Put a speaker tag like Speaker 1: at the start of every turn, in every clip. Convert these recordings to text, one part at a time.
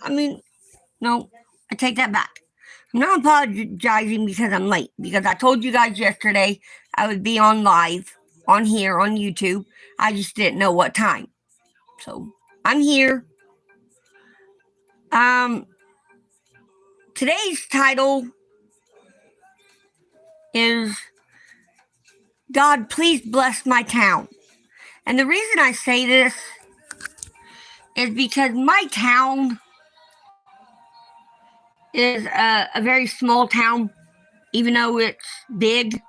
Speaker 1: I mean, no, I take that back. I'm not apologizing because I'm late, because I told you guys yesterday I would be on live on here on YouTube. I just didn't know what time. So I'm here. Today's title is God, please bless my town. And the reason I say this is because my town is a very small town. Even though it's big,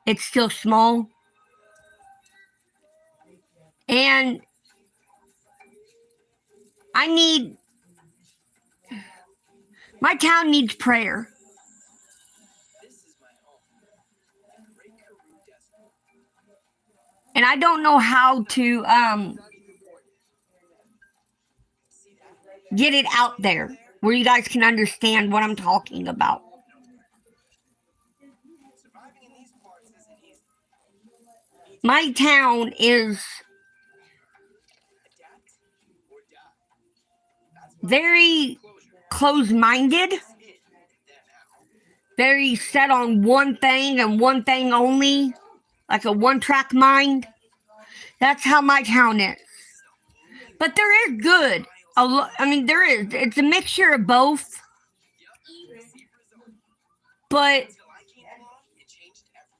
Speaker 1: it's still small. And my town needs prayer. And I don't know how to get it out there where you guys can understand what I'm talking about. My town is very close-minded, very set on one thing and one thing only, like a one-track mind. That's how my town is. But there is good. There is. It's a mixture of both. But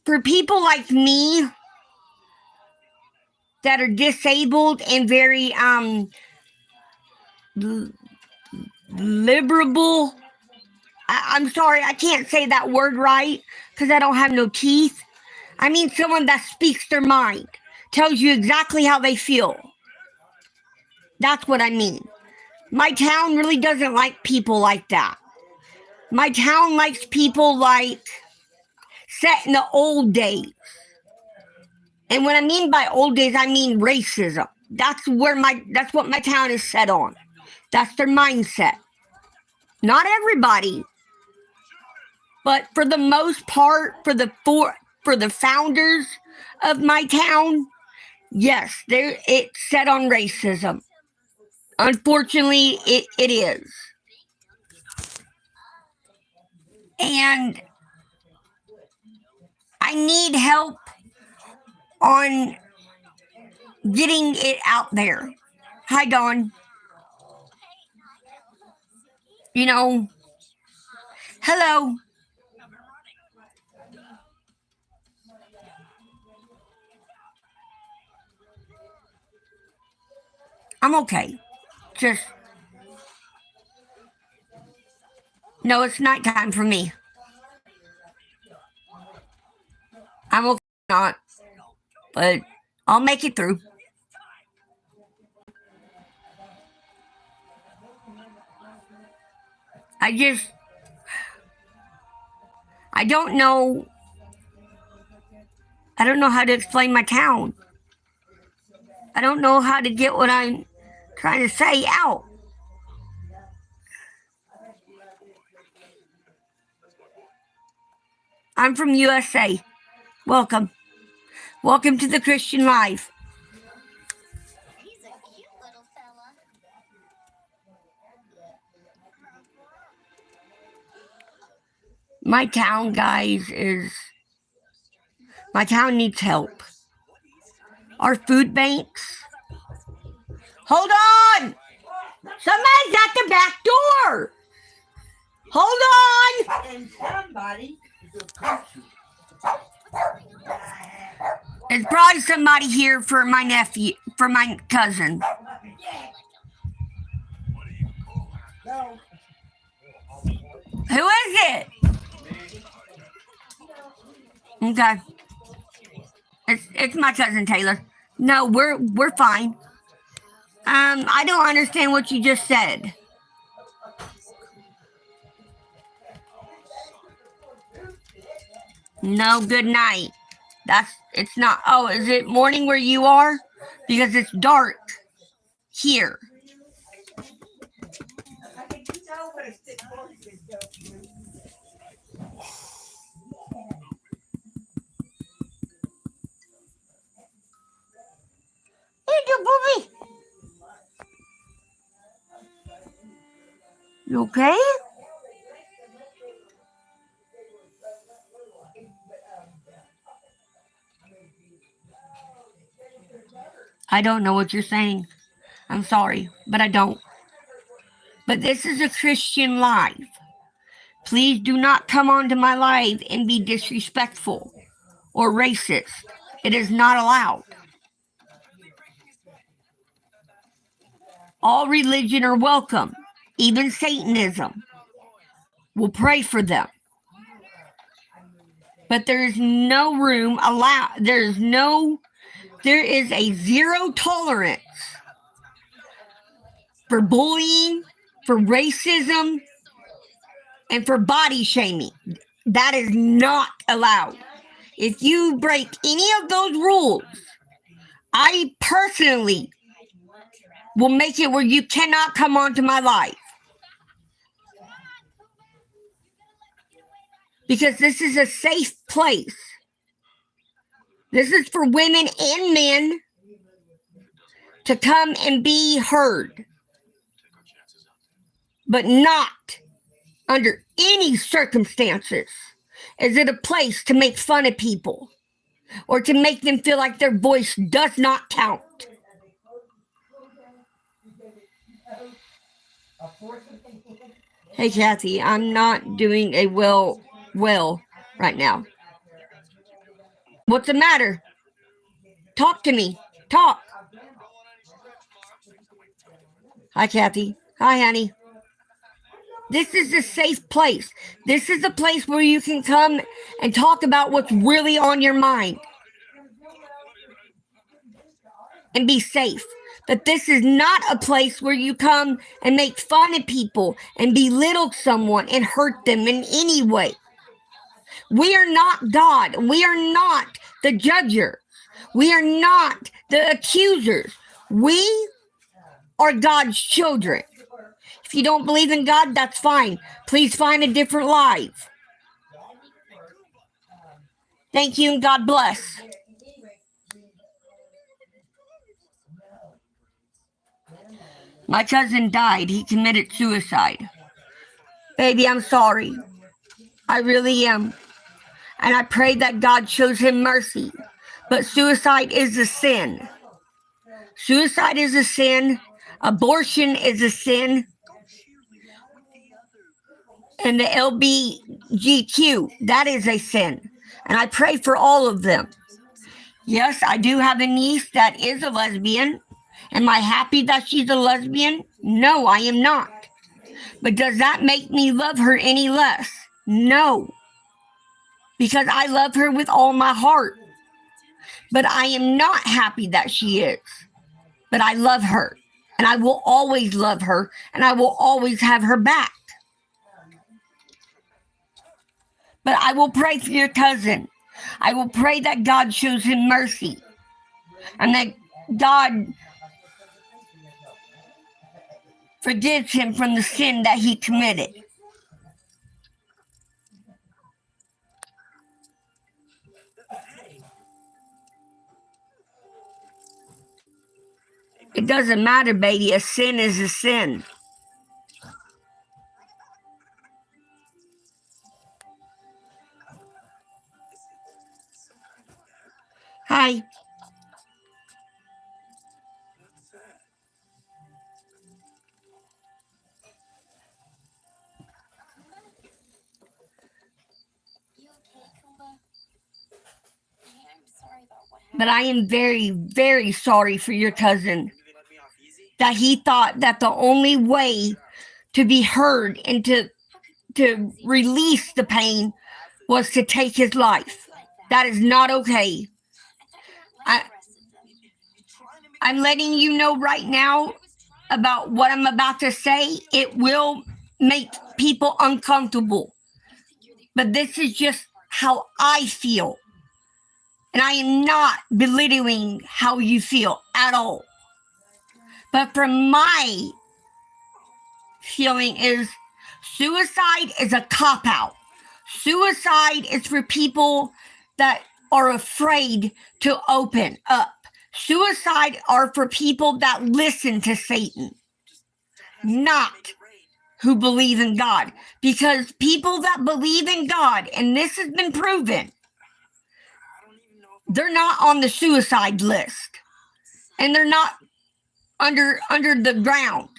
Speaker 1: for people like me that are disabled and very liberal, I'm sorry, I can't say that word right because I don't have no teeth. I mean someone that speaks their mind, tells you exactly how they feel. That's what I mean. My town really doesn't like people like that. My town likes people like set in the old days. And what I mean by old days, I mean racism. That's what my town is set on. That's their mindset. Not everybody, but for the most part, for the founders of my town, yes, it's set on racism. Unfortunately, it is. And I need help on getting it out there. Hi, Dawn. Hello. I'm okay. No, it's nighttime for me. I'm okay not, but I'll make it through. I don't know how to explain my town. I don't know how to get what I'm trying to say out. I'm from USA. Welcome. Welcome to the Christian Life.
Speaker 2: He's a cute little fella.
Speaker 1: My town, guys, my town needs help. Our food banks. Hold on! Somebody's at the back door! Hold on!
Speaker 3: And somebody
Speaker 1: There's probably somebody here for my nephew, for my cousin.
Speaker 3: no.
Speaker 1: Who is it? Okay. It's my cousin Taylor. No, we're fine. I don't understand what you just said. No, good night. It's not. Oh, is it morning where you are? Because it's dark here. Hey, you booby. You okay? I don't know what you're saying. I'm sorry, but I don't. But this is a Christian live. Please do not come onto my live and be disrespectful or racist. It is not allowed. All religion are welcome, even Satanism. We'll pray for them. But there is no room allowed. There is a zero tolerance for bullying, for racism, and for body shaming. That is not allowed. If you break any of those rules, I personally will make it where you cannot come onto my live. Because this is a safe place. This is for women and men to come and be heard. But not under any circumstances is it a place to make fun of people or to make them feel like their voice does not count. Hey, Kathy, I'm not doing a well right now. What's the matter? Talk to me. Talk. Hi, Kathy. Hi, honey. This is a safe place. This is a place where you can come and talk about what's really on your mind and be safe. But this is not a place where you come and make fun of people and belittle someone and hurt them in any way. We are not God. We are not the judger. We are not the accusers. We are God's children. If you don't believe in God, that's fine. Please find a different life. Thank you and God bless. My cousin died. He committed suicide. Baby, I'm sorry. I really am. And I pray that God shows him mercy. But suicide is a sin. Suicide is a sin. Abortion is a sin. And the LGBTQ, that is a sin. And I pray for all of them. Yes, I do have a niece that is a lesbian. Am I happy that she's a lesbian? No, I am not. But does that make me love her any less? No. Because I love her with all my heart. But I am not happy that she is. But I love her. And I will always love her. And I will always have her back. But I will pray for your cousin. I will pray that God shows him mercy. And that God forgives him from the sin that he committed. It doesn't matter, baby. A sin is a sin. Hi. But I am very, very sorry for your cousin. That he thought that the only way to be heard and to release the pain was to take his life. That is not okay. I'm letting you know right now about what I'm about to say. It will make people uncomfortable. But this is just how I feel. And I am not belittling how you feel at all. But from my feeling is suicide is a cop-out. Suicide is for people that are afraid to open up. Suicide are for people that listen to Satan. Not who believe in God. Because people that believe in God, and this has been proven, they're not on the suicide list. And they're not under the ground.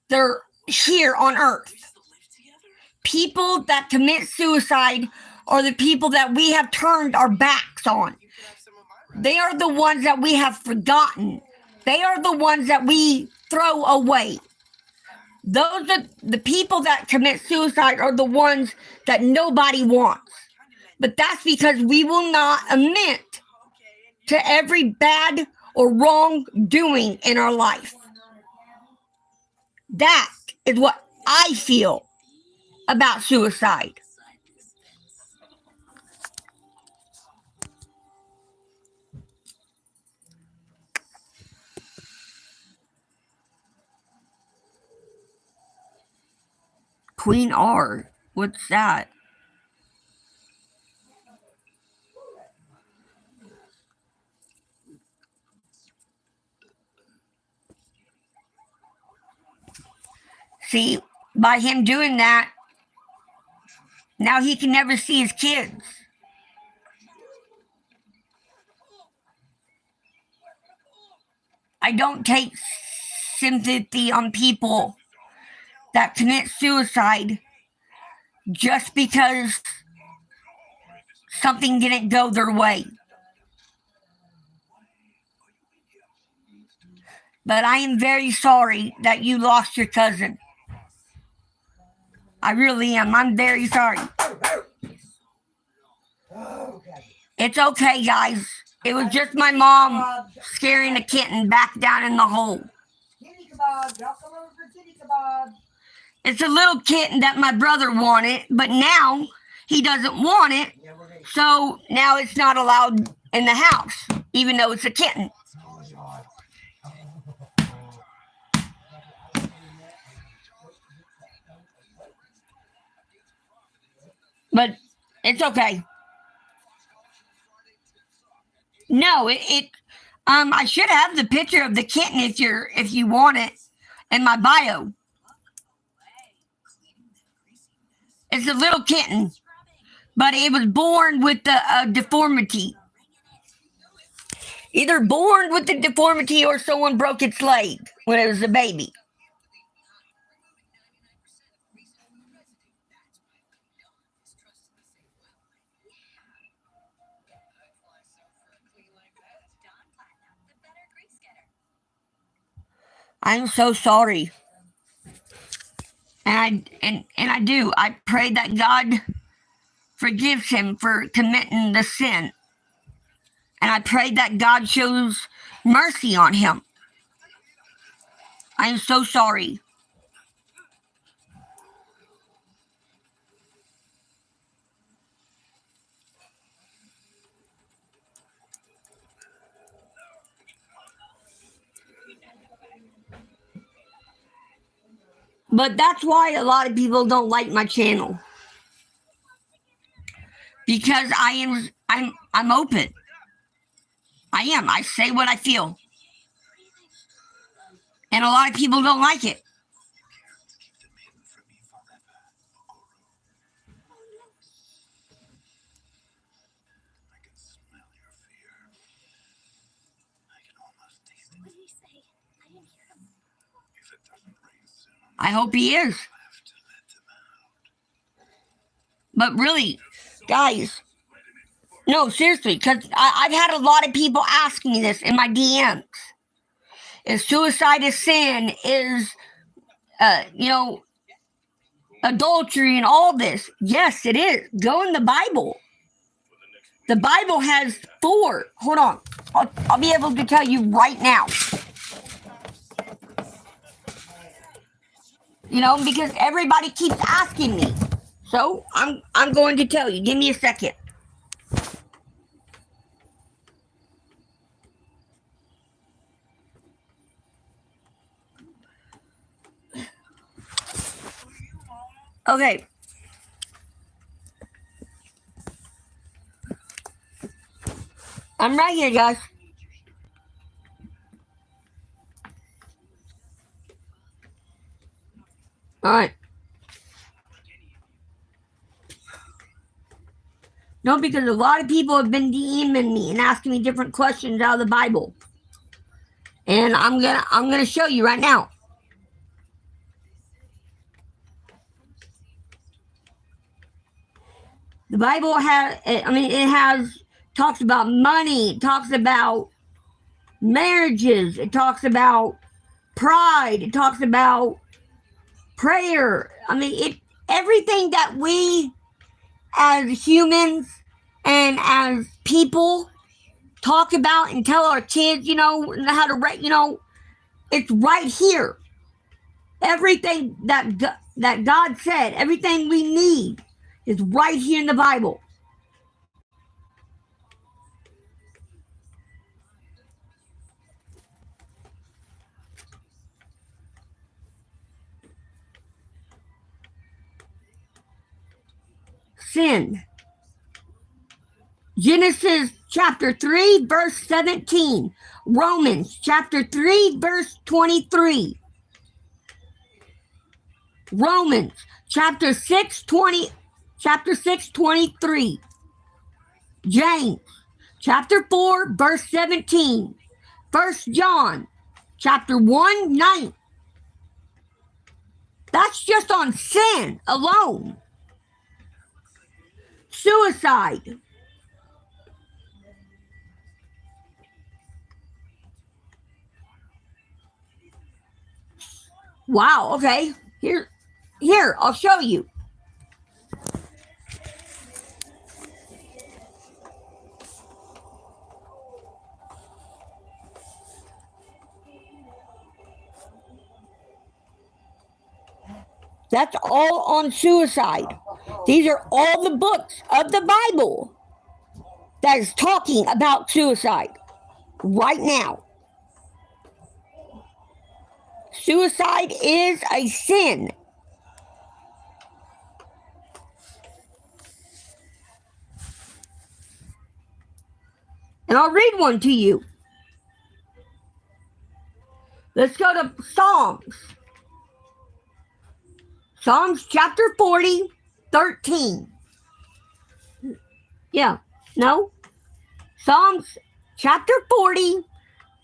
Speaker 1: They're here on earth. People that commit suicide are the people that we have turned our backs on. They are the ones that we have forgotten. They are the ones that we throw away. Those are the people that commit suicide are the ones that nobody wants. But that's because we will not admit to every bad or wrong doing in our life. That is what I feel about suicide. Queen R, what's that? See, by him doing that, now he can never see his kids. I don't take sympathy on people that commit suicide just because something didn't go their way. But I am very sorry that you lost your cousin. I really am. I'm very sorry. It's okay, guys. It was just my mom scaring a kitten back down in the hole.
Speaker 3: Kitty kebab. Y'all come over for kitty kebab.
Speaker 1: It's a little kitten that my brother wanted, but now he doesn't want it. So now it's not allowed in the house, even though it's a kitten. But it's okay. No, I should have the picture of the kitten if you want it in my bio. It's a little kitten, but it was born with the deformity. Either born with the deformity or someone broke its leg when it was a baby. I'm so sorry. And I do. I pray that God forgives him for committing the sin. And I pray that God shows mercy on him. I am so sorry. But that's why a lot of people don't like my channel. Because I'm open. I am. I say what I feel. And a lot of people don't like it.
Speaker 2: What did he say? I didn't hear him.
Speaker 1: I hope he is. But really, guys, no, seriously, because I've had a lot of people ask me this in my DMs. Is suicide a sin? Is, adultery and all this? Yes, it is. Go in the Bible. The Bible has 4. Hold on. I'll be able to tell you right now. Because everybody keeps asking me. So I'm going to tell you. Give me a second. Okay. I'm right here, guys. All right. No, because a lot of people have been DMing me and asking me different questions out of the Bible. And I'm gonna show you right now. The Bible talks about money, it talks about marriages, it talks about pride, it talks about prayer. Everything that we as humans and as people talk about and tell our kids, how to write, it's right here. Everything that God said, everything we need is right here in the Bible. Sin. Genesis chapter 3, verse 17. Romans chapter 3, verse 23. Romans chapter 6, 23. James chapter 4, verse 17. 1 John chapter 1, 9. That's just on sin alone. Suicide. Wow, okay. Here, I'll show you. That's all on suicide. These are all the books of the Bible that is talking about suicide right now. Suicide is a sin. And I'll read one to you. Let's go to Psalms. Psalms chapter 40, 13. Yeah, no? Psalms chapter 40,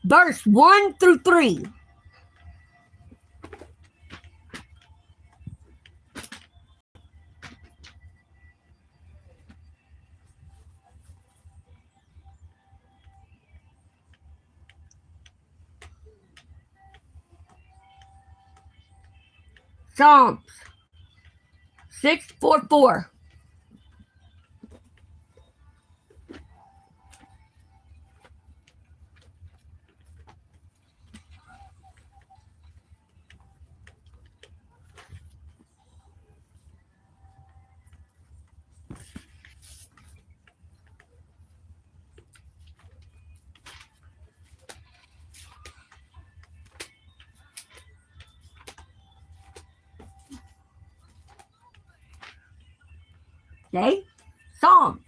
Speaker 1: verse 1 through 3. Psalms 644. Okay? Psalms.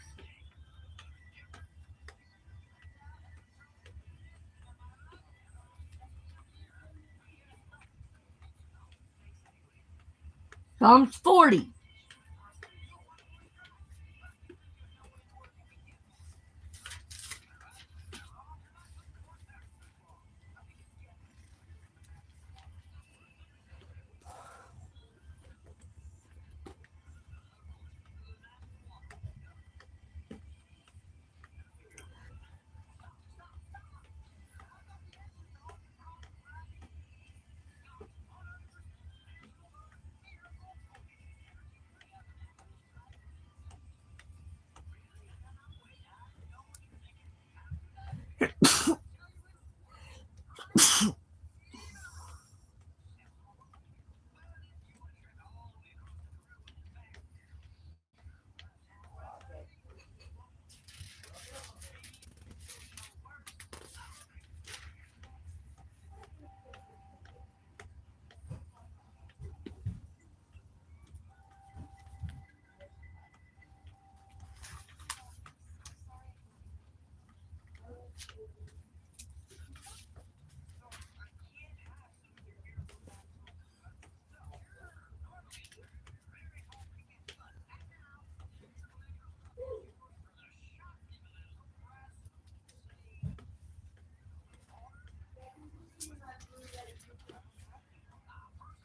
Speaker 1: Psalms 40.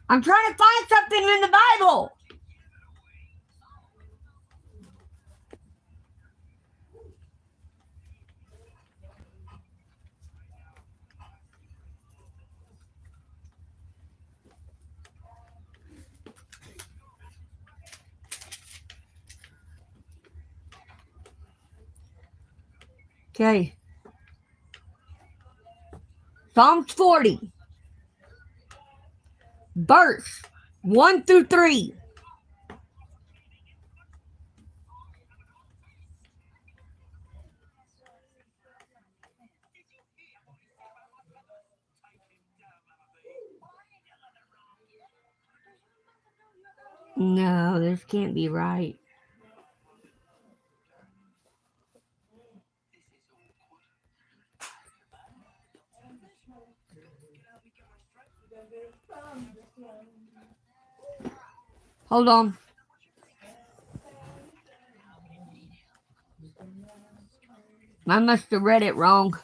Speaker 1: I'm trying to find something in the Bible. Okay. Psalms 40. Verse 1 through 3. No, this can't be right. Hold on. I must have read it wrong.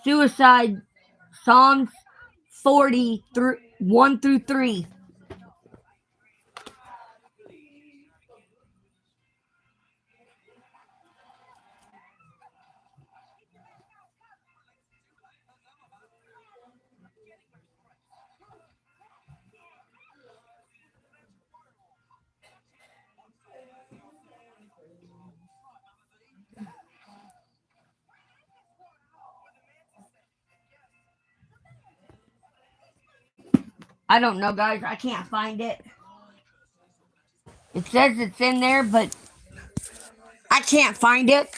Speaker 1: Suicide, Psalms 40 through 1 through 3. I don't know, guys. I can't find it. It says it's in there, but I can't find it.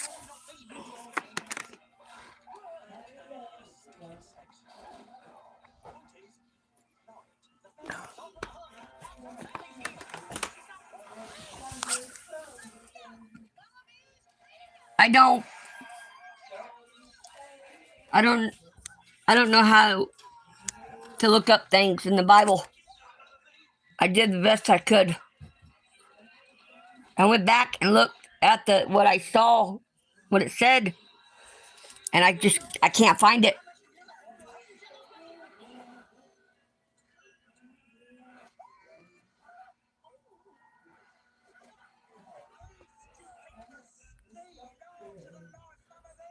Speaker 1: I don't know how to look up things in the Bible. I did the best I could. I went back and looked at what I saw, what it said, and I can't find it.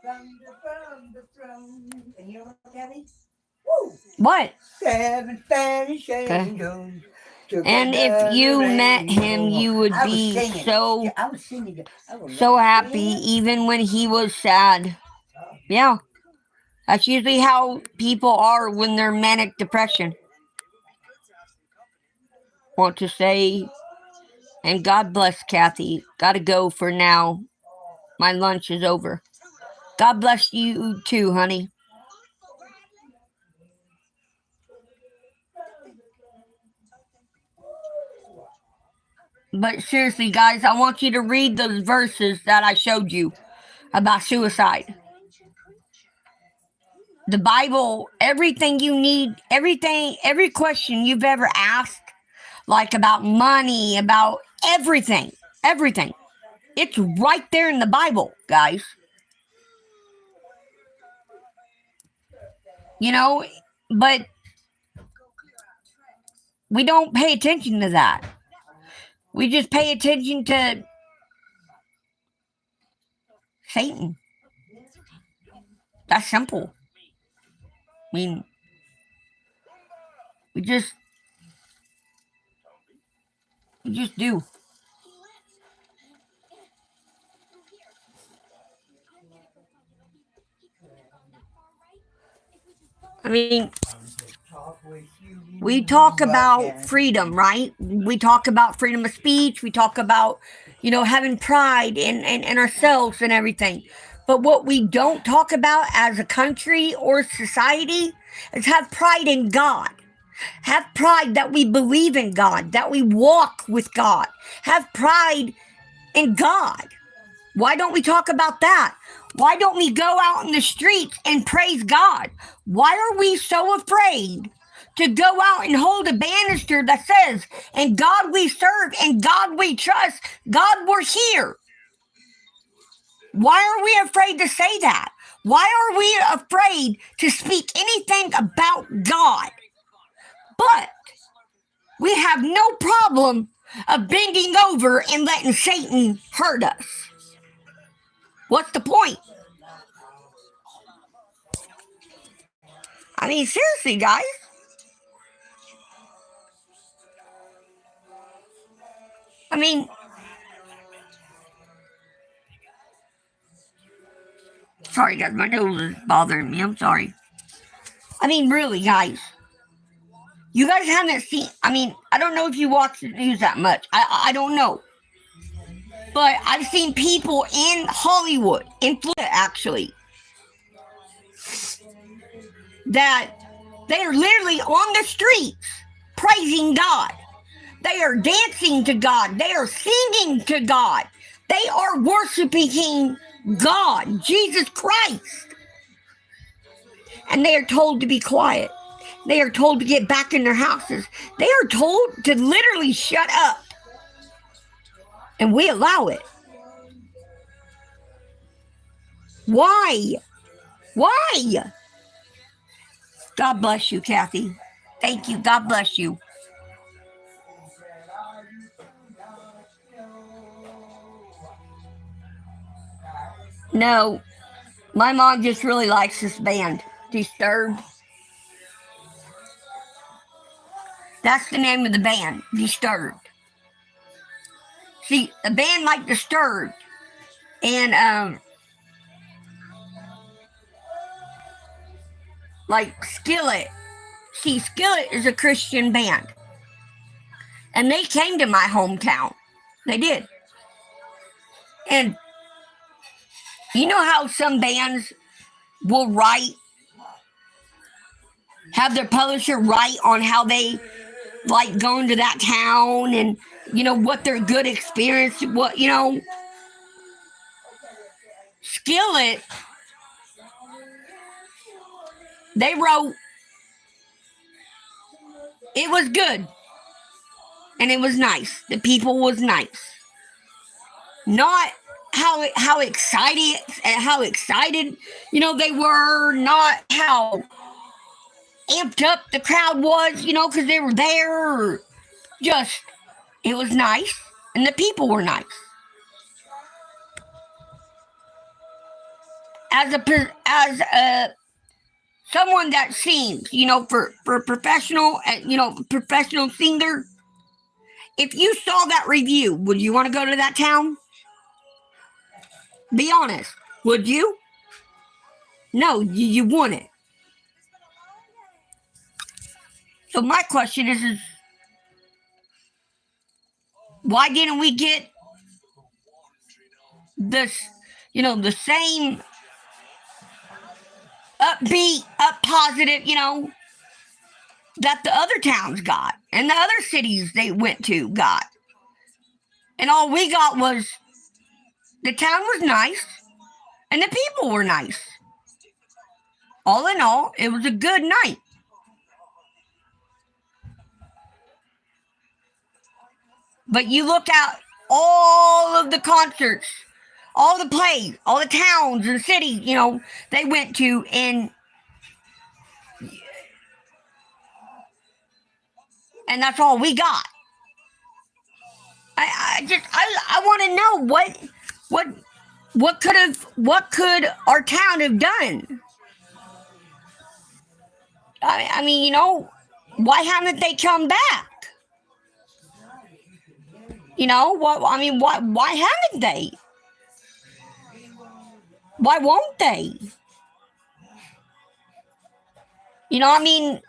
Speaker 3: From the throne. Can you look at me?
Speaker 1: What?
Speaker 3: 7 Spanish angels.
Speaker 1: And if you met him, you would be so happy, even when he was sad. Yeah. That's usually how people are when they're manic depression. Want to say, and God bless Kathy. Gotta go for now. My lunch is over. God bless you too, honey. But seriously, guys, I want you to read those verses that I showed you about suicide. The Bible, everything you need, every question you've ever asked, like about money, about everything. It's right there in the Bible, guys. You know, but we don't pay attention to that. We just pay attention to Satan. That's simple. I mean, we just do. I mean, we talk about freedom, right? We talk about freedom of speech. We talk about, having pride in ourselves and everything. But what we don't talk about as a country or society is have pride in God. Have pride that we believe in God, that we walk with God. Have pride in God. Why don't we talk about that? Why don't we go out in the streets and praise God? Why are we so afraid to go out and hold a banister that says, "In God we serve, in God we trust, God we're here"? Why are we afraid to say that? Why are we afraid to speak anything about God? But we have no problem of bending over and letting Satan hurt us. What's the point? I mean, seriously, guys. I mean, sorry, guys, my nose is bothering me. I'm sorry. I mean, really, guys. You guys haven't seen, I mean, I don't know if you watch the news that much. I don't know. But I've seen people in Hollywood, in Florida actually, that they are literally on the streets praising God. They are dancing to God. They are singing to God. They are worshiping God, Jesus Christ. And they are told to be quiet. They are told to get back in their houses. They are told to literally shut up. And we allow it. Why? Why? God bless you, Kathy. Thank you. God bless you. No, my mom just really likes this band, Disturbed. That's the name of the band, Disturbed. See, a band like Disturbed and like Skillet. See, Skillet is a Christian band. And they came to my hometown. They did. And you know how some bands will have their publisher write on how they like going to that town and, you know, what their good experience, what, you know. Skillet, they wrote, it was good. And it was nice. The people was nice. Not how excited, you know, they were, not how amped up the crowd was, you know, because they were there. Just, it was nice, and the people were nice. As a someone that sings, you know, for a professional, professional singer, if you saw that review, would you want to go to that town? Be honest, would you? No, you wouldn't. So my question is why didn't we get this, you know, the same upbeat, positive, you know, that the other towns got and the other cities they went to got? And all we got was the town was nice and the people were nice. All in all, it was a good night. But you look at all of the concerts, all the plays, all the towns and cities, you know, they went to, and that's all we got. I want to know what could our town have done? I mean, you know, why haven't they come back? You know, why haven't they? Why won't they? You know, I mean,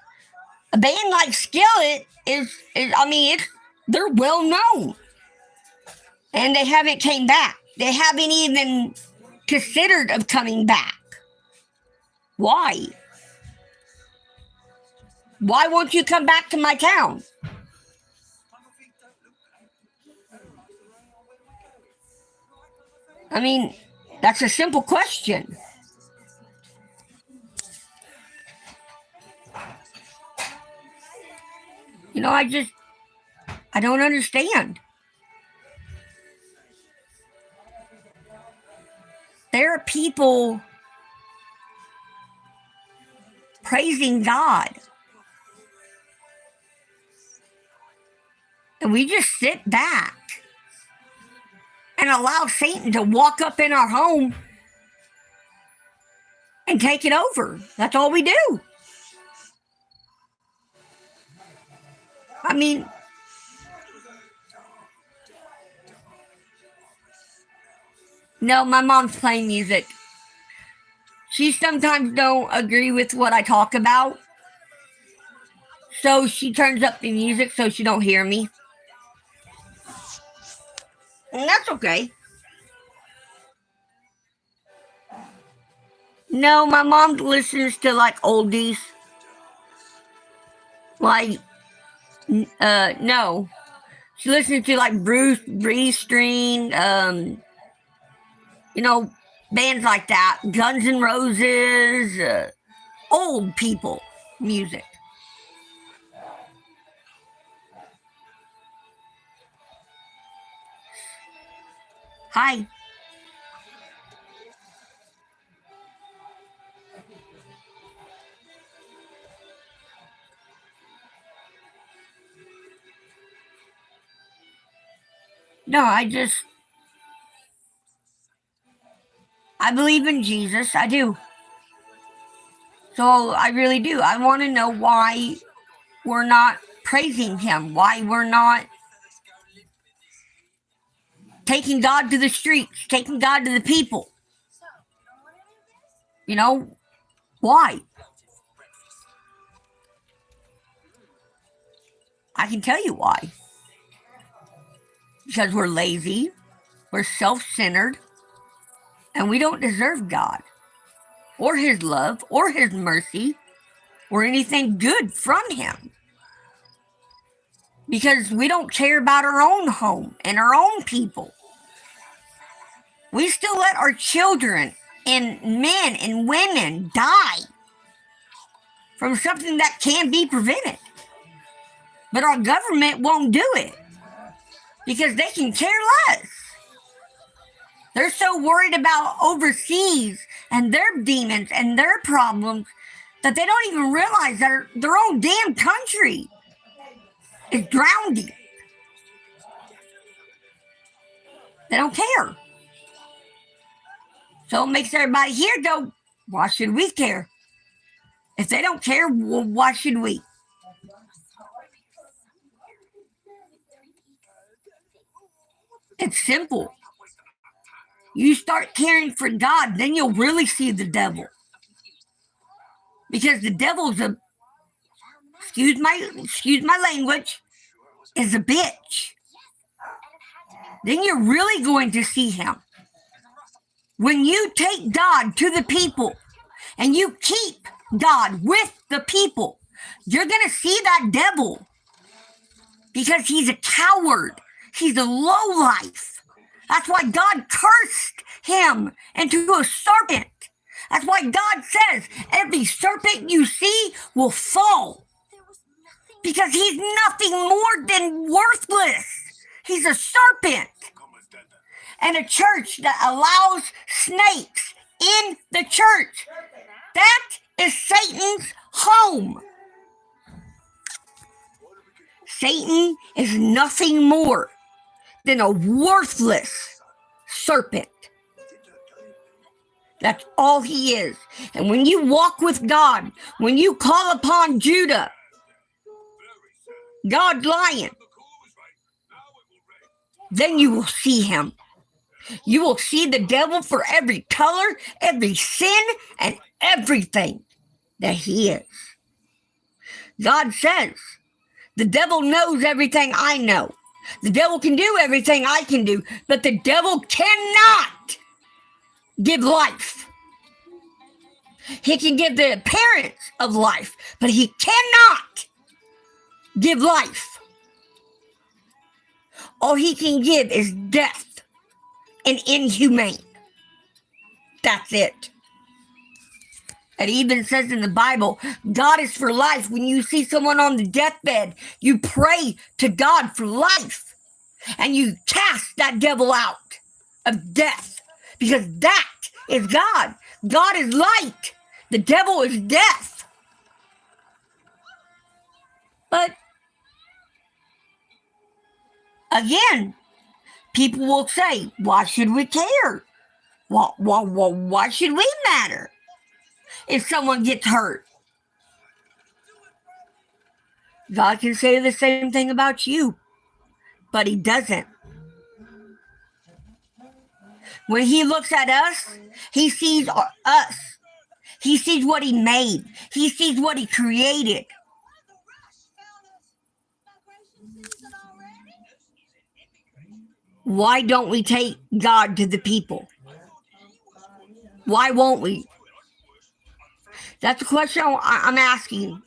Speaker 1: a band like Skillet they're well known. And they haven't came back. They haven't even considered of coming back. Why? Why won't you come back to my town? I mean, that's a simple question. You know, I don't understand. There are people praising God. And we just sit back and allow Satan to walk up in our home and take it over. That's all we do. I mean, no, my mom's playing music. She sometimes don't agree with what I talk about. So she turns up the music so she don't hear me. And that's okay. No, my mom listens to like oldies. Like, no. She listens to like Bruce Springsteen, you know, bands like that. Guns N' Roses, old people music. Hi. No, I believe in Jesus. I do. So I really do. I want to know why we're not praising him, why we're not taking God to the streets, taking God to the people. You know, why? I can tell you why. Because we're lazy, we're self-centered, and we don't deserve God, or his love, or his mercy, or anything good from him. Because we don't care about our own home and our own people. We still let our children and men and women die from something that can be prevented. But our government won't do it because they can care less. They're so worried about overseas and their demons and their problems that they don't even realize that their own damn country is drowning. They don't care. So it makes everybody here go, why should we care? If they don't care, well, why should we? It's simple. You start caring for God, then you'll really see the devil. Because the devil's excuse my language, is a bitch. Then you're really going to see him. When you take God to the people and you keep God with the people, you're going to see that devil because he's a coward. He's a lowlife. That's why God cursed him into a serpent. That's why God says every serpent you see will fall because he's nothing more than worthless. He's a serpent. And a church that allows snakes in the church, that is Satan's home. Satan is nothing more than a worthless serpent. That's all he is. And when you walk with God, when you call upon Judah, God's lion, then you will see him. You will see the devil for every color, every sin, and everything that he is. God says, the devil knows everything I know. The devil can do everything I can do, but the devil cannot give life. He can give the appearance of life, but he cannot give life. All he can give is death and inhumane. That's it. It even says in the Bible, God is for life. When you see someone on the deathbed, you pray to God for life. And you cast that devil out of death. Because that is God. God is light. The devil is death. again, people will say, why should we care? Why should we matter if someone gets hurt? God can say the same thing about you, but he doesn't. When he looks at us, he sees us. He sees what he made. He sees what he created. Why don't we take God to the people? Why won't we? That's the question I'm asking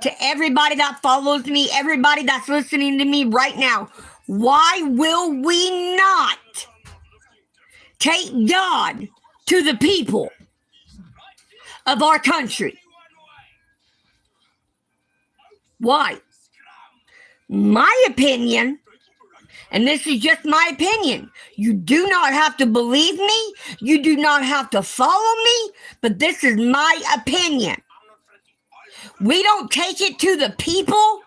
Speaker 1: to everybody that follows me, everybody that's listening to me right now. Why will we not take God to the people of our country? Why? My opinion, and this is just my opinion, you do not have to believe me, you do not have to follow me, but this is my opinion. We don't take it to the people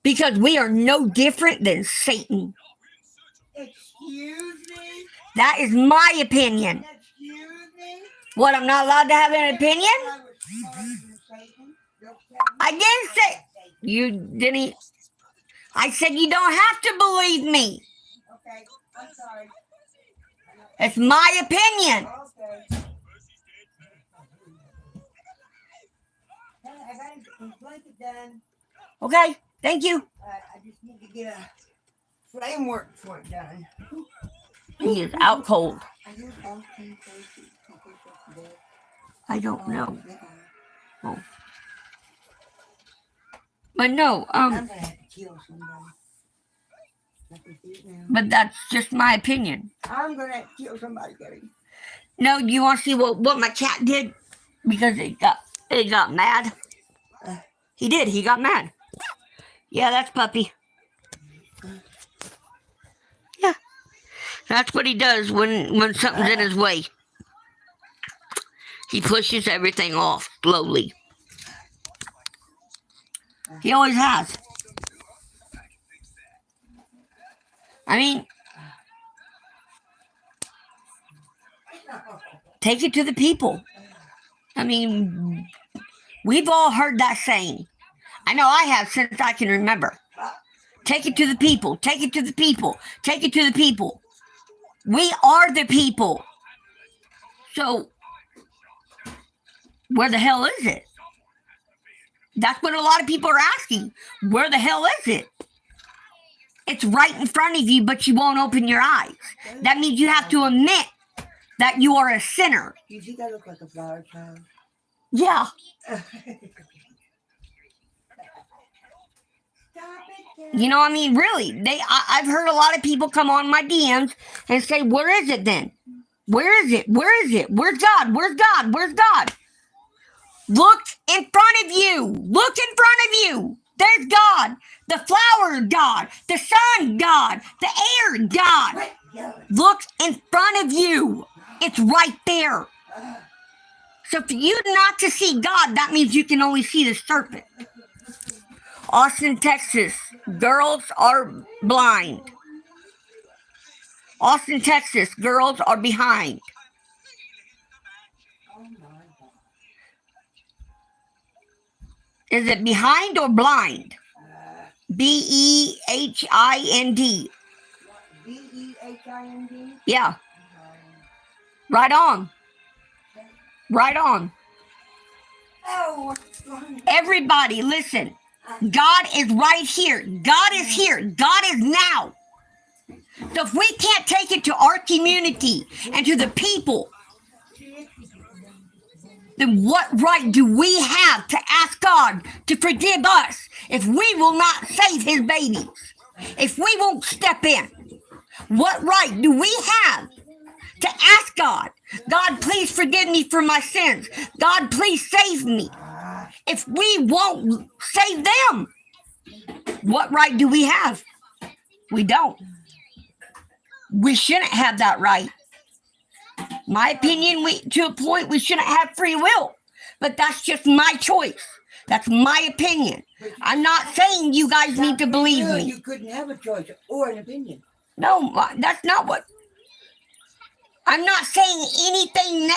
Speaker 1: because we are no different than Satan.
Speaker 3: Excuse me?
Speaker 1: That is my opinion.
Speaker 3: Excuse me?
Speaker 1: What, I'm not allowed to have an opinion?
Speaker 3: I was talking to Satan. Don't tell me
Speaker 1: I didn't say, you didn't, I said you don't have to believe me.
Speaker 3: Okay, I'm sorry.
Speaker 1: It's my opinion.
Speaker 3: Okay. I got his blanket done.
Speaker 1: Okay, thank you.
Speaker 3: I just need to get a framework for it done.
Speaker 1: He is out cold.
Speaker 3: Are you talking crazy?
Speaker 1: I don't know. But no,
Speaker 3: I'm gonna have to kill somebody. I can see it now.
Speaker 1: but that's just my opinion.
Speaker 3: I'm gonna have to kill somebody, Gary.
Speaker 1: No, you want to see what my cat did? Because it got mad. He did. He got mad. Yeah, that's Puppy. Yeah, that's what he does when something's in his way. He pushes everything off slowly. He always has. I mean, take it to the people. I mean, we've all heard that saying. I know I have since I can remember. Take it to the people. Take it to the people. Take it to the people. We are the people. So, where the hell is it? That's what a lot of people are asking. Where the hell is it? It's right in front of you, but you won't open your eyes. That means you have to admit that you are a sinner.
Speaker 3: You think I look like a flower child?
Speaker 1: Yeah.
Speaker 3: Stop it,
Speaker 1: You know, I mean, really, I've heard a lot of people come on my DMs and say, where is it then? Where is it? Where is it? Where's God? Where's God? Where's God? Look in front of you. Look in front of you. There's God. The flower God. The sun God. The air God. Look in front of you. It's right there. So for you not to see God, that means you can only see the serpent. Austin, Texas. Girls are blind. Austin, Texas. Girls are behind. Is it behind or blind? BEHIND.
Speaker 3: BEHIND?
Speaker 1: Yeah. Right on. Right on.
Speaker 3: Oh,
Speaker 1: Everybody, listen. God is right here. God is here. God is now. So if we can't take it to our community and to the people, then what right do we have to ask God to forgive us if we will not save his babies? If we won't step in? What right do we have to ask God, God, please forgive me for my sins. God, please save me. If we won't save them, what right do we have? We don't. We shouldn't have that right. My opinion, to a point, we shouldn't have free will. But that's just my choice. That's my opinion. I'm not saying you guys need to believe me.
Speaker 3: You couldn't have a choice or an opinion.
Speaker 1: No, that's not what. I'm not saying anything.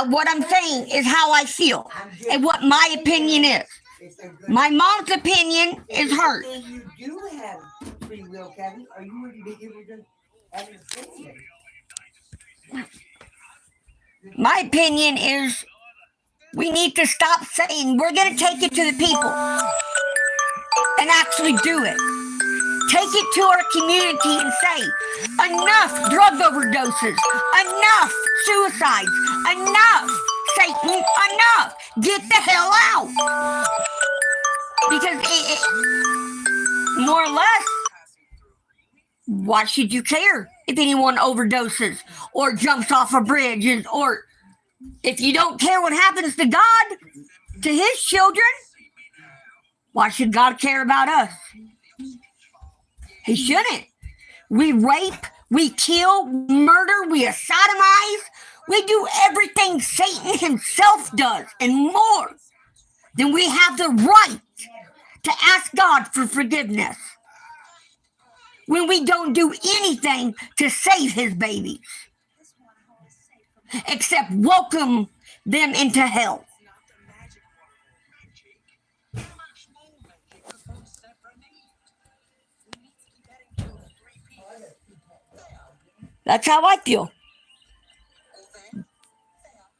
Speaker 1: What I'm saying is how I feel and what my opinion is. My mom's opinion is hers.
Speaker 3: You do have free will, Kevin, or you wouldn't be able to have an opinion.
Speaker 1: My opinion is we need to stop saying we're going to take it to the people and actually do it. Take it to our community and say, enough drug overdoses, enough suicides, enough, Satan, enough. Get the hell out. Because more or less, why should you care if anyone overdoses or jumps off a bridge? Or if you don't care what happens to God, to his children, why should God care about us? He shouldn't. We rape, we kill, murder, we sodomize. We do everything Satan himself does and more. Then we have the right to ask God for forgiveness when we don't do anything to save his babies except welcome them into hell. That's how I feel.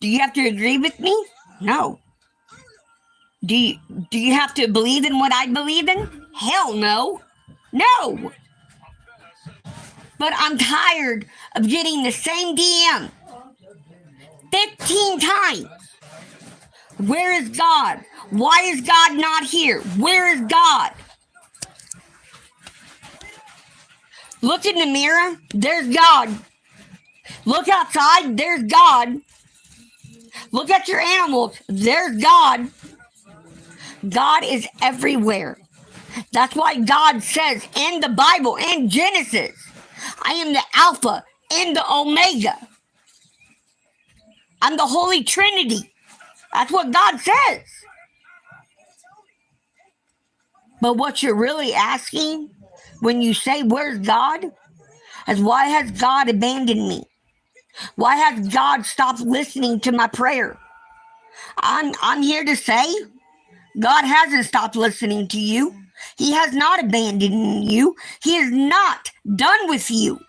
Speaker 1: Do you have to agree with me? No. Do you have to believe in what I believe in? Hell no. No. But I'm tired of getting the same DM 15 times. Where is God? Why is God not here? Where is God? Look in the mirror, there's God. Look outside, there's God. Look at your animals, there's God. God is everywhere. That's why God says in the Bible, in Genesis, I am the Alpha and the Omega. I'm the Holy Trinity. That's what God says. But what you're really asking when you say, where's God? Is why has God abandoned me? Why has God stopped listening to my prayer? I'm here to say, God hasn't stopped listening to you. He has not abandoned you. He is not done with you.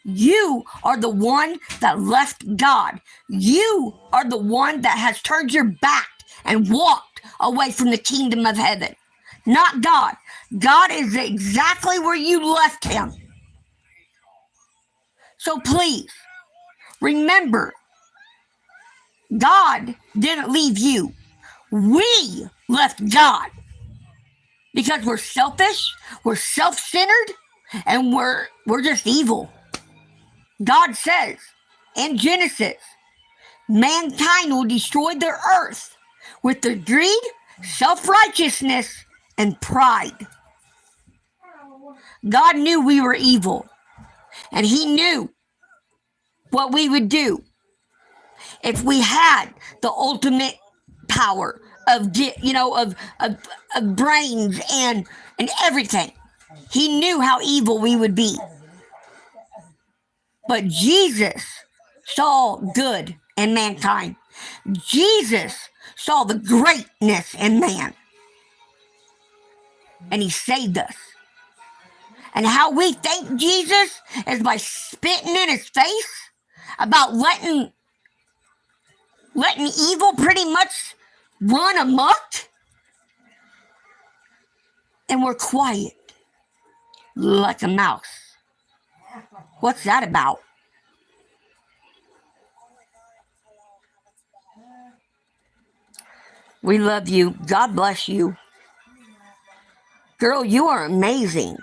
Speaker 1: You are the one that left God. You are the one that has turned your back and walked away from the kingdom of heaven. Not God. God is exactly where you left him. So please, remember, God didn't leave you. We left God. Because we're selfish, we're self-centered, and we're just evil. God says in Genesis, mankind will destroy the earth with their greed, self-righteousness, and pride. God knew we were evil, and he knew what we would do if we had the ultimate power of brains and everything. He knew how evil we would be. But Jesus saw good in mankind. Jesus saw the greatness in man. And he saved us. And how we thank Jesus is by spitting in his face about letting evil pretty much run amok. And we're quiet like a mouse. What's that about? We love you. God bless you. Girl, you are amazing.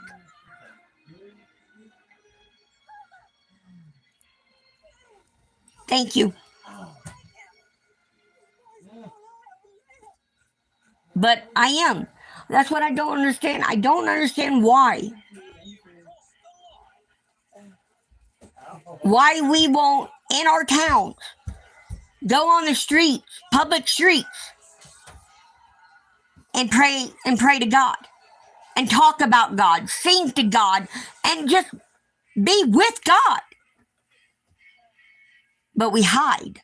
Speaker 1: Thank you. But I am. That's what I don't understand. I don't understand why. Why we won't, in our towns, go on the streets, public streets, and pray to God and talk about God, sing to God, and just be with God. But we hide.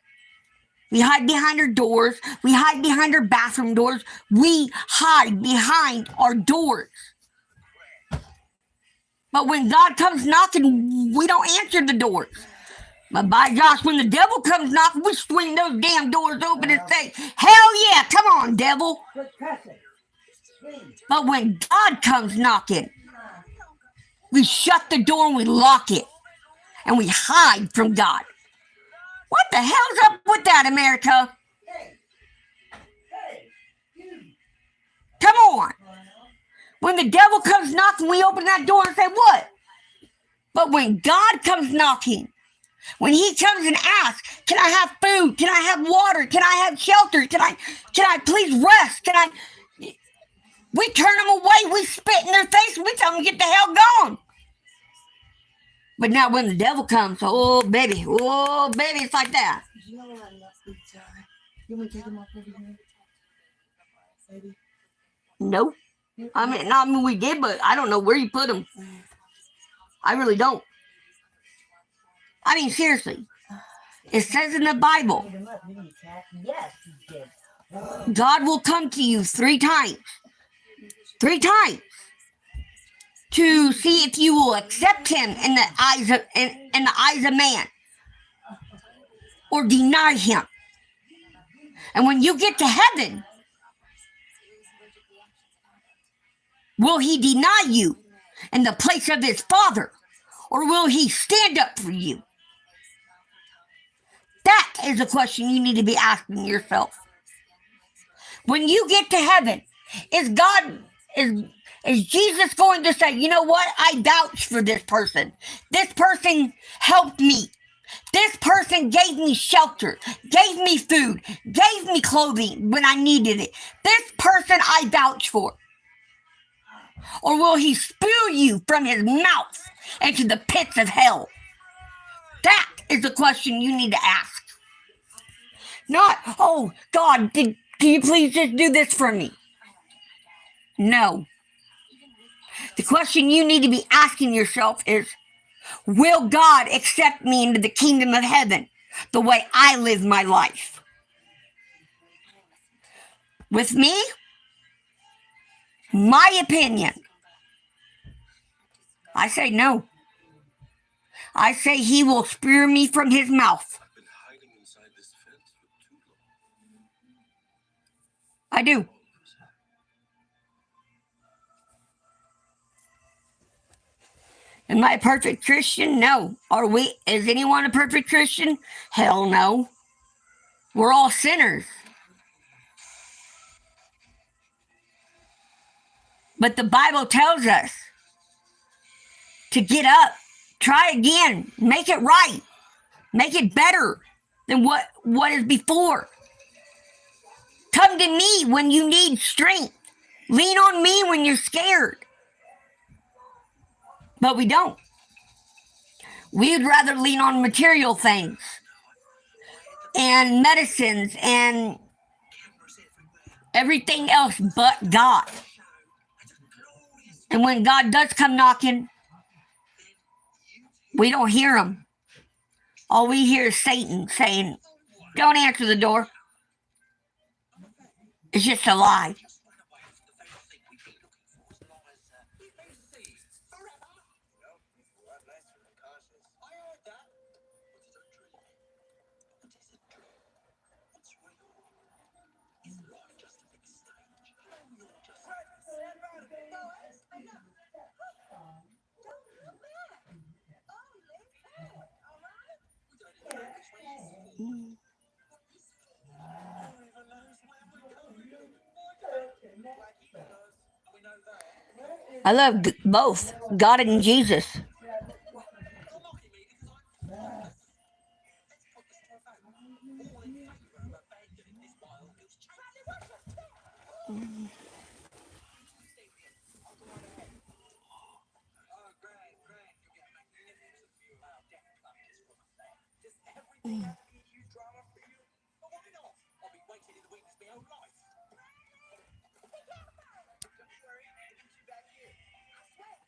Speaker 1: We hide behind our doors. We hide behind our bathroom doors. We hide behind our doors. But when God comes knocking, we don't answer the doors. But by gosh, when the devil comes knocking, we swing those damn doors open and say, hell yeah, come on, devil.
Speaker 3: Quit cussing. Please.
Speaker 1: But when God comes knocking, we shut the door and we lock it. And we hide from God. What the hell's up with that, America?
Speaker 3: Hey. Hey. You.
Speaker 1: Come on. When the devil comes knocking, we open that door and say, what? But when God comes knocking, when he comes and asks, can I have food? Can I have water? Can I have shelter? Can I please rest? We turn them away. We spit in their face. And we tell them to get the hell gone. But now when the devil comes, oh, baby, it's like that.
Speaker 3: You know what I'm not big time. You want to take him off over here? Baby?
Speaker 1: Nope. I mean, we did, but I don't know where you put them. I really don't. I mean, seriously. It says in the Bible,
Speaker 3: Yes, he did.
Speaker 1: God will come to you 3 times. 3 times. To see if you will accept him in the eyes of man. Or deny him. And when you get to heaven, will he deny you in the place of his Father? Or will he stand up for you? That is a question you need to be asking yourself. When you get to heaven, is Jesus going to say, you know what? I vouch for this person. This person helped me. This person gave me shelter, gave me food, gave me clothing when I needed it. This person I vouch for. Or will he spew you from his mouth into the pits of hell? That is the question you need to ask. Not, oh, God, can you please just do this for me? No. The question you need to be asking yourself is, will God accept me into the kingdom of heaven the way I live my life? With me, my opinion, I say no. I say he will spew me from his mouth. I do. Am I a perfect Christian? No. Is anyone a perfect Christian? Hell no. We're all sinners. But the Bible tells us to get up, try again, make it right, make it better than what is before. Come to me when you need strength. Lean on me when you're scared. But we don't. We'd rather lean on material things and medicines and everything else but God. And when God does come knocking, we don't hear him. All we hear is Satan saying, don't answer the door. It's just a lie. I love both God and Jesus.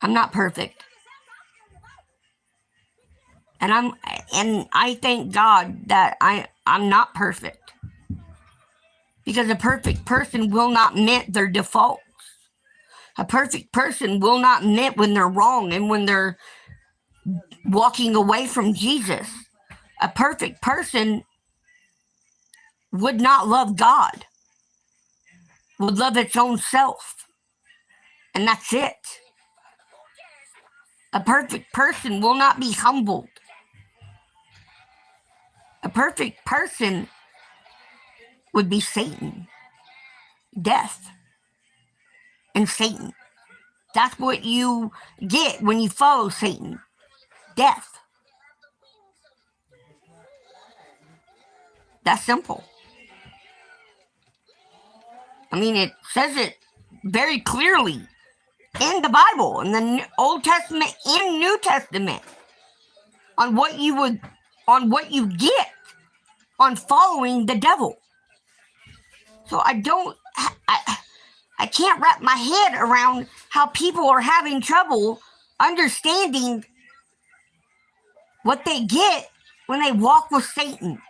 Speaker 1: I'm not perfect. And I thank God that I'm not perfect. Because a perfect person will not admit their defaults. A perfect person will not admit when they're wrong and when they're walking away from Jesus. A perfect person would not love God, would love its own self. And that's it. A perfect person will not be humbled. A perfect person would be Satan, death, and Satan. That's what you get when you follow Satan, death. That's simple. I mean, it says it very clearly in the Bible, in the Old Testament and New Testament, on what you get on following the devil. So I can't wrap my head around how people are having trouble understanding what they get when they walk with Satan.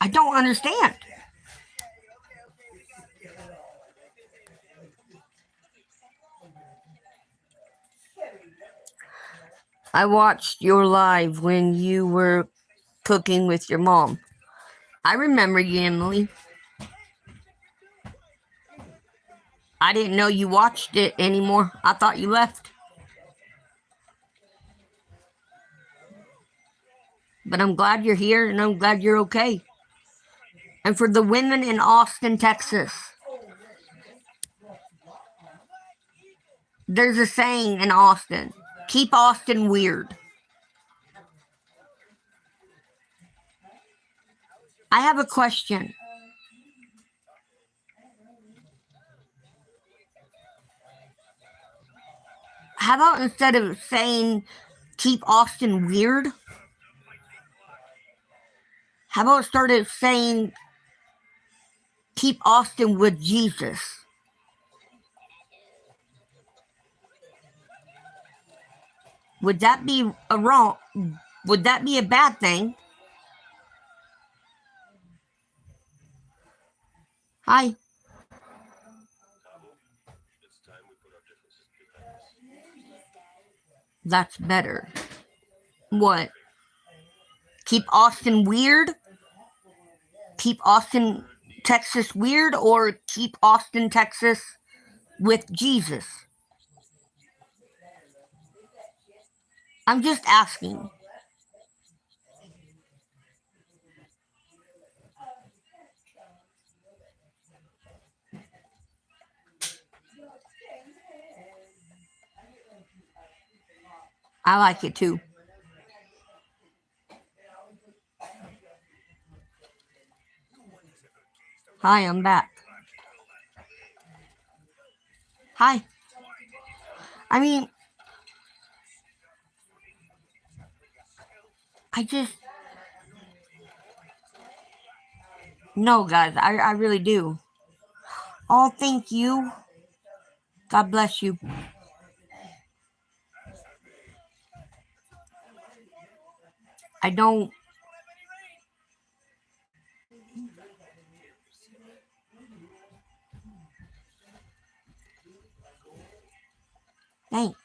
Speaker 1: I don't understand. I watched your live when you were cooking with your mom. I remember you, Emily. I didn't know you watched it anymore. I thought you left. But I'm glad you're here and I'm glad you're okay. And for the women in Austin, Texas, there's a saying in Austin, keep Austin weird. I have a question. How about instead of saying keep Austin weird, how about started saying keep Austin with Jesus? Would that be would that be a bad thing? Hi. That's better. What? Keep Austin weird? Keep Austin, Texas weird, or keep Austin, Texas with Jesus? I'm just asking. I like it too. Hi, I'm back. Hi. I mean, no, guys, I really do. Oh, thank you. God bless you. I don't. Thanks.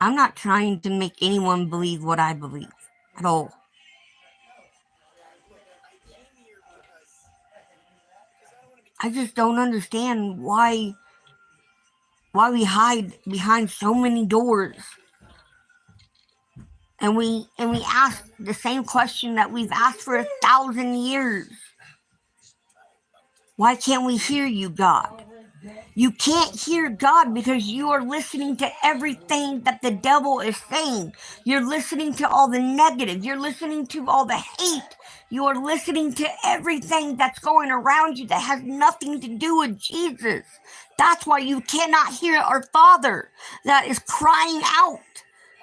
Speaker 1: I'm not trying to make anyone believe what I believe at all. I just don't understand why we hide behind so many doors. And we ask the same question that we've asked for 1,000 years. Why can't we hear you, God? You can't hear God because you are listening to everything that the devil is saying. You're listening to all the negative. You're listening to all the hate. You are listening to everything that's going around you that has nothing to do with Jesus. That's why you cannot hear our Father that is crying out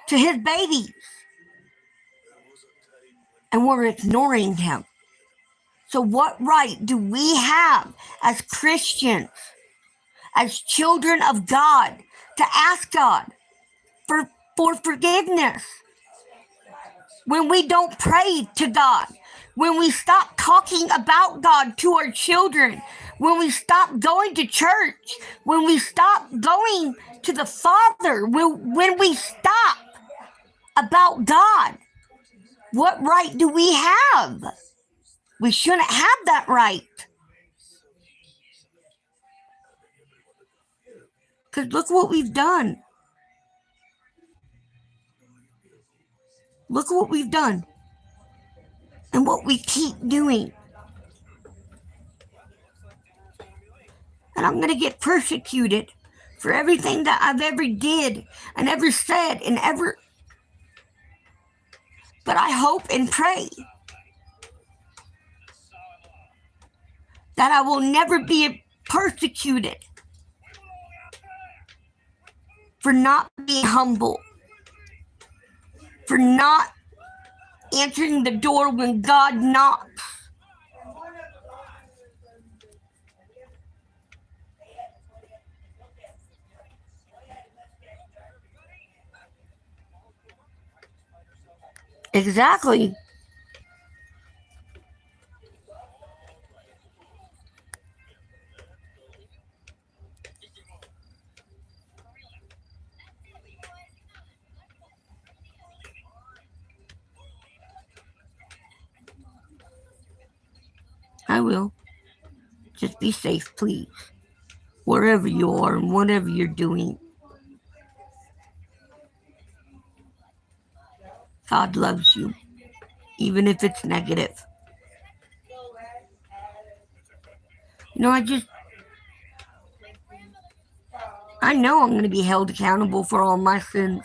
Speaker 1: to his babies. And we're ignoring him. So what right do we have as Christians, as children of God, to ask God for forgiveness when we don't pray to God, when we stop talking about God to our children, when we stop going to church, when we stop going to the Father, when we stop about God? What right do we have? We shouldn't have that right. Because look what we've done. Look what we've done. And what we keep doing. And I'm going to get persecuted for everything that I've ever did and ever said and ever. But I hope and pray that I will never be persecuted for not being humble, for not answering the door when God knocks. Exactly. I will. Just be safe, please. Wherever you are and whatever you're doing. God loves you, even if it's negative. I know I'm going to be held accountable for all my sins.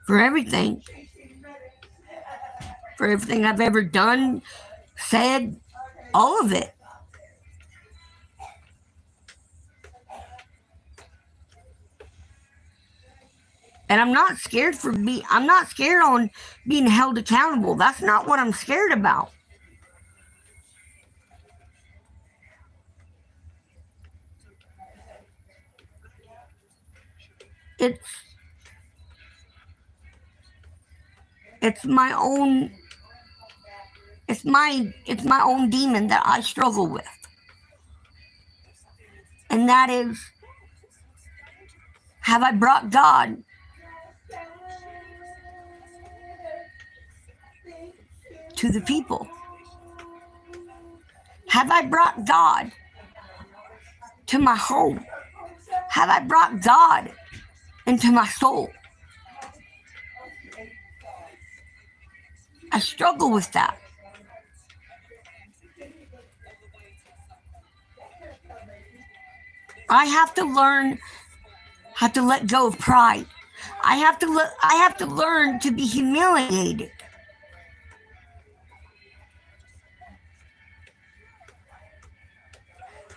Speaker 1: For everything. For everything I've ever done, said, all of it. And I'm not scared on being held accountable. That's not what I'm scared about. It's my own demon that I struggle with. And that is, have I brought God to the people? Have I brought God to my home? Have I brought God into my soul? I struggle with that. I have to learn how to let go of pride. I have to learn to be humiliated.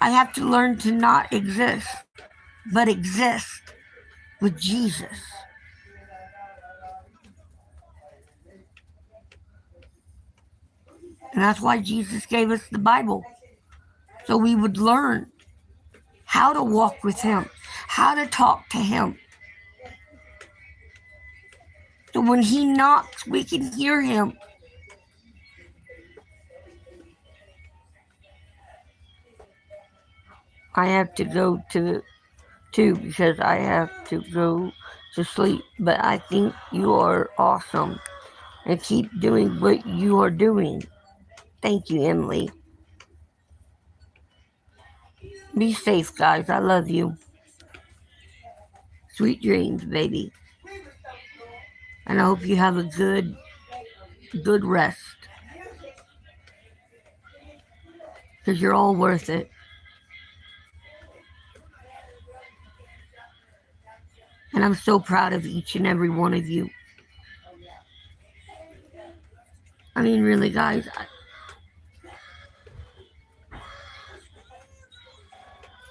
Speaker 1: I have to learn to not exist, but exist with Jesus. And that's why Jesus gave us the Bible. So we would learn how to walk with Him, how to talk to Him. So when He knocks, we can hear Him. I have to go too because I have to go to sleep. But I think you are awesome and keep doing what you are doing. Thank you, Emily. Be safe, guys. I love you. Sweet dreams, baby. And I hope you have a good rest. Because you're all worth it. And I'm so proud of each and every one of you. I mean, really, guys.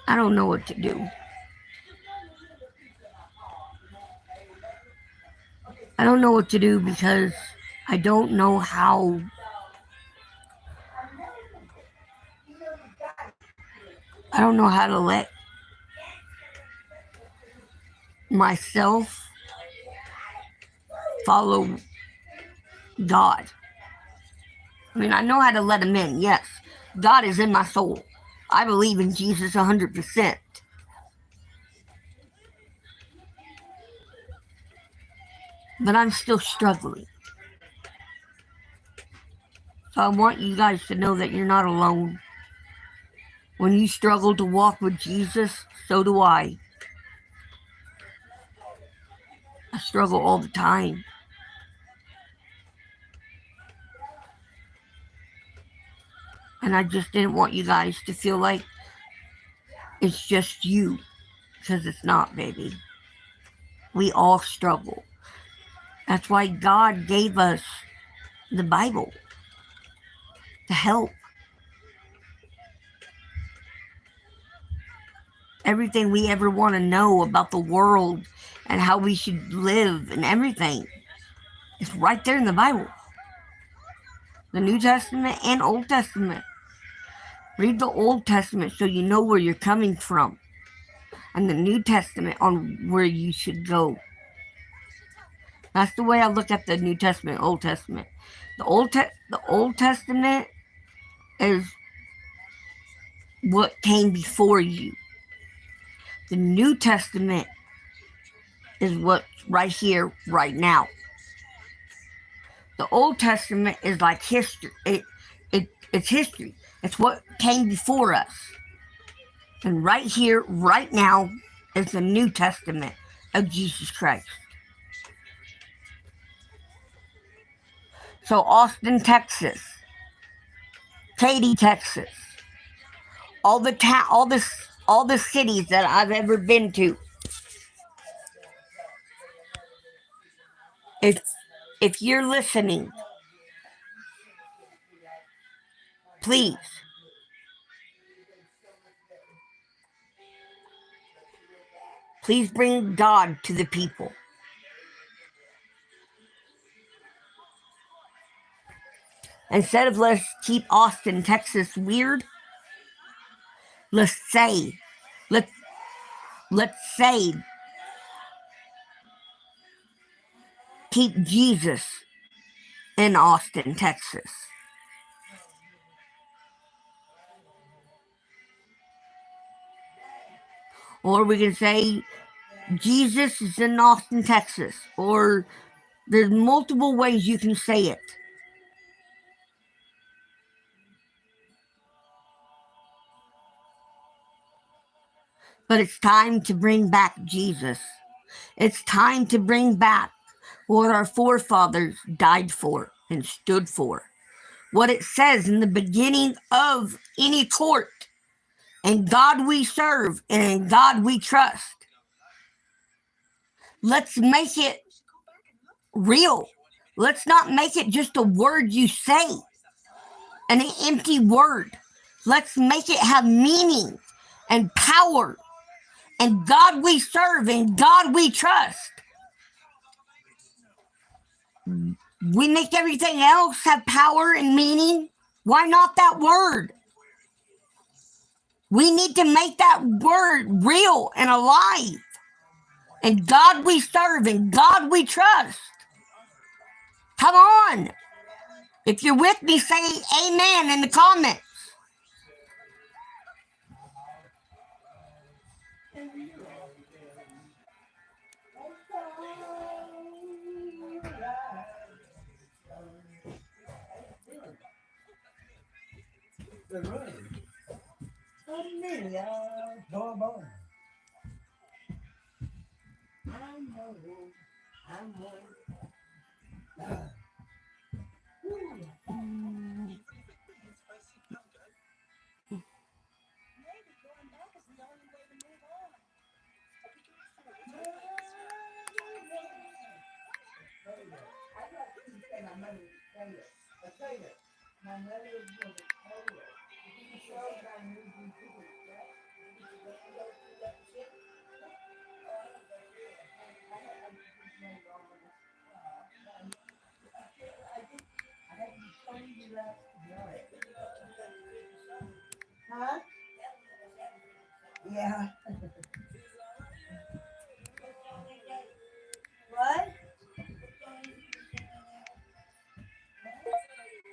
Speaker 1: I don't know what to do. I don't know what to do because I don't know how I don't know how to let myself follow God. I mean, I know how to let him in, yes. God is in my soul. I believe in Jesus 100%. But I'm still struggling. So I want you guys to know that you're not alone. When you struggle to walk with Jesus, so do I. I struggle all the time. And I just didn't want you guys to feel like it's just you. Because it's not, baby. We all struggle. That's why God gave us the Bible to help. Everything we ever want to know about the world and how we should live and everything is right there in the Bible. The New Testament and Old Testament. Read the Old Testament so you know where you're coming from, and the New Testament on where you should go. That's the way I look at the New Testament, Old Testament. The Old Testament is what came before you. The New Testament is what's right here, right now. The Old Testament is like history. It's history. It's what came before us. And right here, right now, is the New Testament of Jesus Christ. So Austin, Texas, Katy, Texas, all the cities that I've ever been to. If you're listening, please bring God to the people. Instead of let's keep Austin, Texas weird, let's say keep Jesus in Austin, Texas. Or we can say Jesus is in Austin, Texas. Or there's multiple ways you can say it. But it's time to bring back Jesus. It's time to bring back what our forefathers died for and stood for. What it says in the beginning of any court. In God we serve and in God we trust. Let's make it real. Let's not make it just a word you say, an empty word. Let's make it have meaning and power. And God we serve and God we trust. We make everything else have power and meaning. Why not that word? We need to make that word real and alive. And God we serve and God we trust. Come on. If you're with me, say amen in the comments. Huh?
Speaker 3: Yeah. What?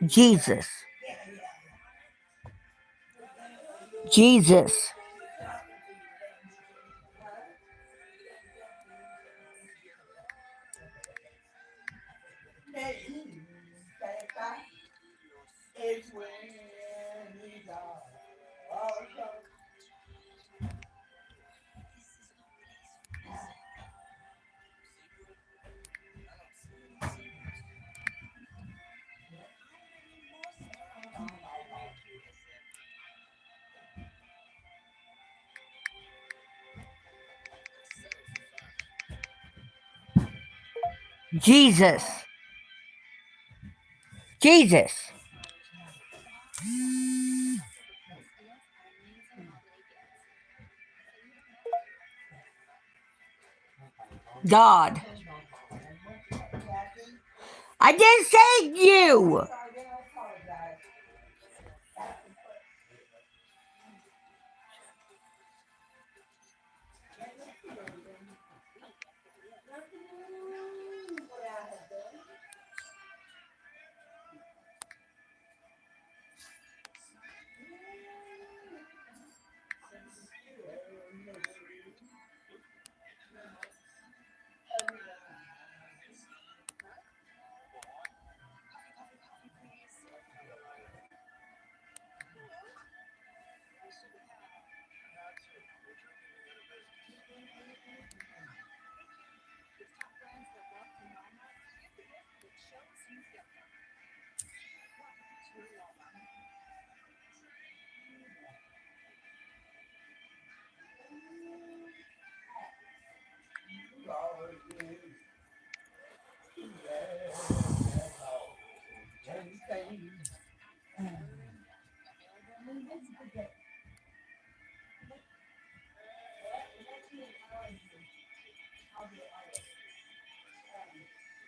Speaker 1: Jesus. Jesus.
Speaker 3: It's when he's all alone.
Speaker 1: Jesus. Jesus. God. I didn't say you.